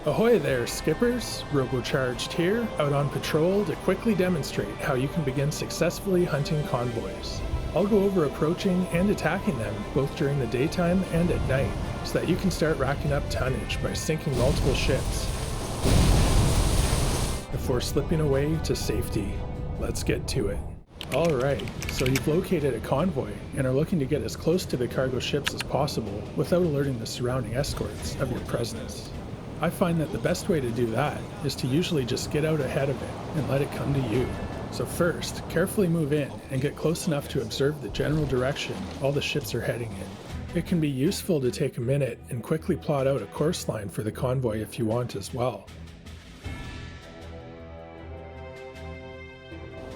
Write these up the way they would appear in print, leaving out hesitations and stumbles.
Ahoy there, skippers! Robocharged here, out on patrol to quickly demonstrate how you can begin successfully hunting convoys. I'll go over approaching and attacking them both during the daytime and at night, so that you can start racking up tonnage by sinking multiple ships before slipping away to safety. Let's get to it. Alright, so you've located a convoy and are looking to get as close to the cargo ships as possible without alerting the surrounding escorts of your presence. I find that the best way to do that is to usually just get out ahead of it and let it come to you. So first, carefully move in and get close enough to observe the general direction all the ships are heading in. It can be useful to take a minute and quickly plot out a course line for the convoy if you want as well.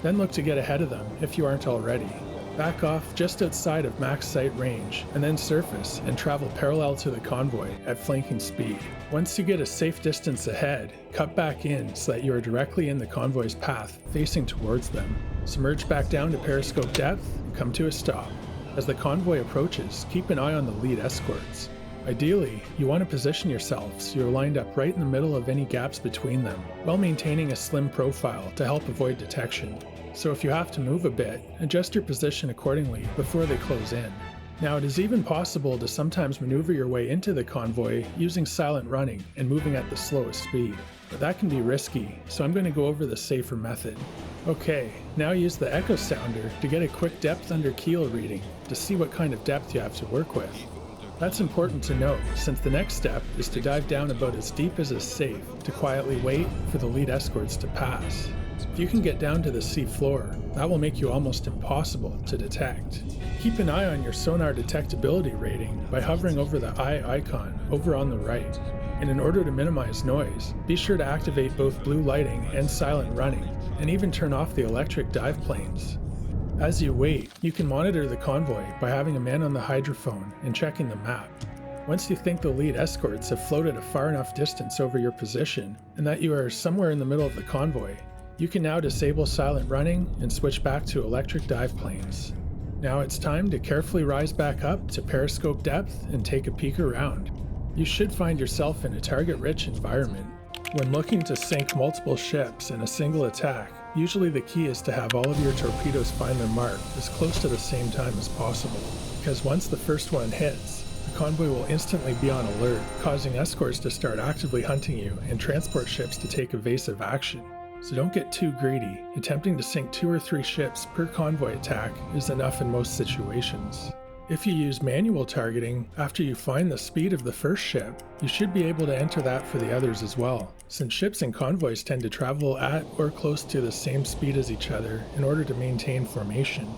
Then look to get ahead of them if you aren't already. Back off just outside of max sight range, and then surface and travel parallel to the convoy at flanking speed. Once you get a safe distance ahead, cut back in so that you are directly in the convoy's path, facing towards them. Submerge back down to periscope depth and come to a stop. As the convoy approaches, keep an eye on the lead escorts. Ideally, you want to position yourself so you're lined up right in the middle of any gaps between them, while maintaining a slim profile to help avoid detection. So if you have to move a bit, adjust your position accordingly before they close in. Now it is even possible to sometimes maneuver your way into the convoy using silent running and moving at the slowest speed, but that can be risky, so I'm going to go over the safer method. Okay, now use the echo sounder to get a quick depth under keel reading to see what kind of depth you have to work with. That's important to note, since the next step is to dive down about as deep as is safe to quietly wait for the lead escorts to pass. If you can get down to the sea floor, that will make you almost impossible to detect. Keep an eye on your sonar detectability rating by hovering over the eye icon over on the right. And in order to minimize noise, be sure to activate both blue lighting and silent running, and even turn off the electric dive planes. As you wait, you can monitor the convoy by having a man on the hydrophone and checking the map. Once you think the lead escorts have floated a far enough distance over your position, and that you are somewhere in the middle of the convoy, you can now disable silent running and switch back to electric dive planes. Now it's time to carefully rise back up to periscope depth and take a peek around. You should find yourself in a target-rich environment. When looking to sink multiple ships in a single attack, usually the key is to have all of your torpedoes find their mark as close to the same time as possible, because once the first one hits, the convoy will instantly be on alert, causing escorts to start actively hunting you and transport ships to take evasive action. So don't get too greedy. Attempting to sink 2 or 3 ships per convoy attack is enough in most situations. If you use manual targeting, after you find the speed of the first ship, you should be able to enter that for the others as well, since ships and convoys tend to travel at or close to the same speed as each other in order to maintain formation.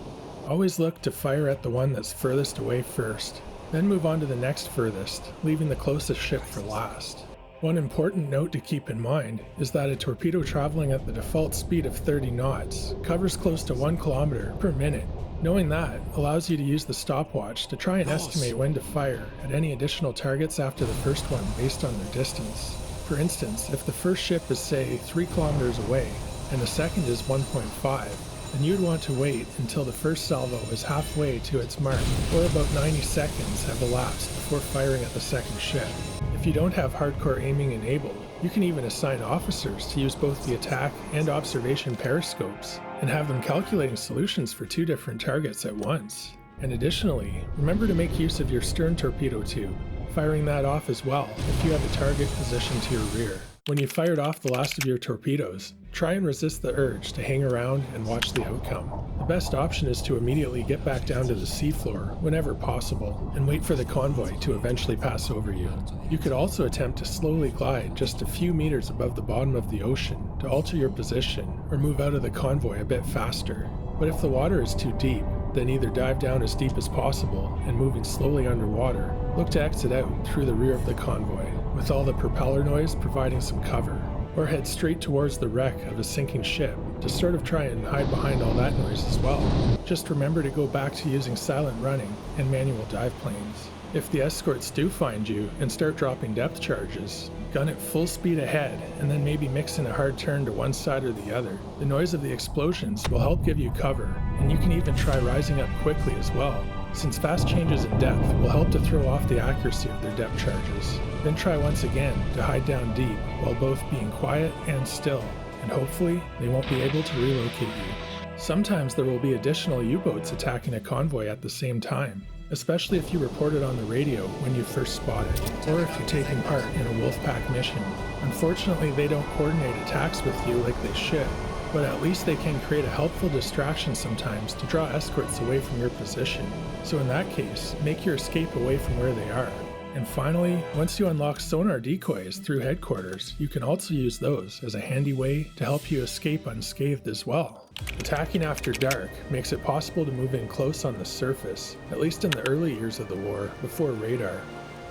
Always look to fire at the one that's furthest away first, then move on to the next furthest, leaving the closest ship for last. One important note to keep in mind is that a torpedo traveling at the default speed of 30 knots covers close to 1 kilometer per minute. Knowing that allows you to use the stopwatch to try and estimate when to fire at any additional targets after the first one based on their distance. For instance, if the first ship is say 3 kilometers away and the second is 1.5, then you'd want to wait until the first salvo is halfway to its mark, or about 90 seconds have elapsed before firing at the second ship. If you don't have hardcore aiming enabled, you can even assign officers to use both the attack and observation periscopes, and have them calculating solutions for 2 different targets at once. And additionally, remember to make use of your stern torpedo tube, firing that off as well if you have a target positioned to your rear. When you've fired off the last of your torpedoes, try and resist the urge to hang around and watch the outcome. The best option is to immediately get back down to the seafloor whenever possible and wait for the convoy to eventually pass over you. You could also attempt to slowly glide just a few meters above the bottom of the ocean to alter your position or move out of the convoy a bit faster. But if the water is too deep, then either dive down as deep as possible and moving slowly underwater, look to exit out through the rear of the convoy, with all the propeller noise providing some cover, or head straight towards the wreck of a sinking ship to sort of try and hide behind all that noise as well. Just remember to go back to using silent running and manual dive planes. If the escorts do find you and start dropping depth charges, gun it full speed ahead and then maybe mix in a hard turn to one side or the other. The noise of the explosions will help give you cover, and you can even try rising up quickly as well. since fast changes in depth will help to throw off the accuracy of their depth charges. Then try once again to hide down deep while both being quiet and still, and hopefully they won't be able to relocate you. Sometimes there will be additional U-boats attacking a convoy at the same time, especially if you report it on the radio when you first spot it, or if you're taking part in a Wolfpack mission. Unfortunately, they don't coordinate attacks with you like they should, but at least they can create a helpful distraction sometimes to draw escorts away from your position. So in that case, make your escape away from where they are. And finally, once you unlock sonar decoys through headquarters, you can also use those as a handy way to help you escape unscathed as well. Attacking after dark makes it possible to move in close on the surface, at least in the early years of the war, before radar.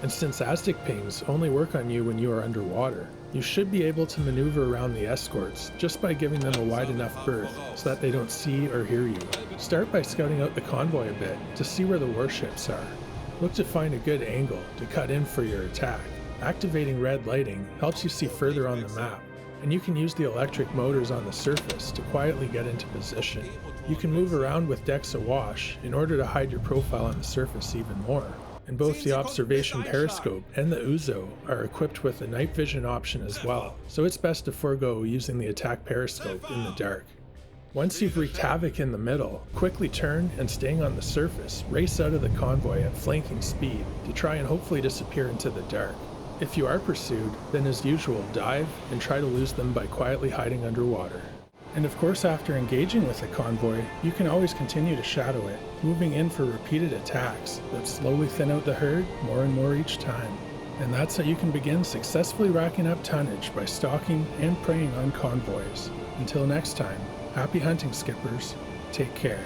And since Aztec pings only work on you when you are underwater, you should be able to maneuver around the escorts just by giving them a wide enough berth so that they don't see or hear you. Start by scouting out the convoy a bit to see where the warships are. Look to find a good angle to cut in for your attack. Activating red lighting helps you see further on the map, and you can use the electric motors on the surface to quietly get into position. You can move around with decks awash in order to hide your profile on the surface even more. And both the observation periscope and the Uzo are equipped with a night vision option as well, so it's best to forego using the attack periscope in the dark. Once you've wreaked havoc in the middle, quickly turn and, staying on the surface, race out of the convoy at flanking speed to try and hopefully disappear into the dark. If you are pursued, then as usual dive and try to lose them by quietly hiding underwater. And of course, after engaging with a convoy, you can always continue to shadow it, moving in for repeated attacks that slowly thin out the herd more and more each time. And that's how you can begin successfully racking up tonnage by stalking and preying on convoys. Until next time, happy hunting, skippers. Take care.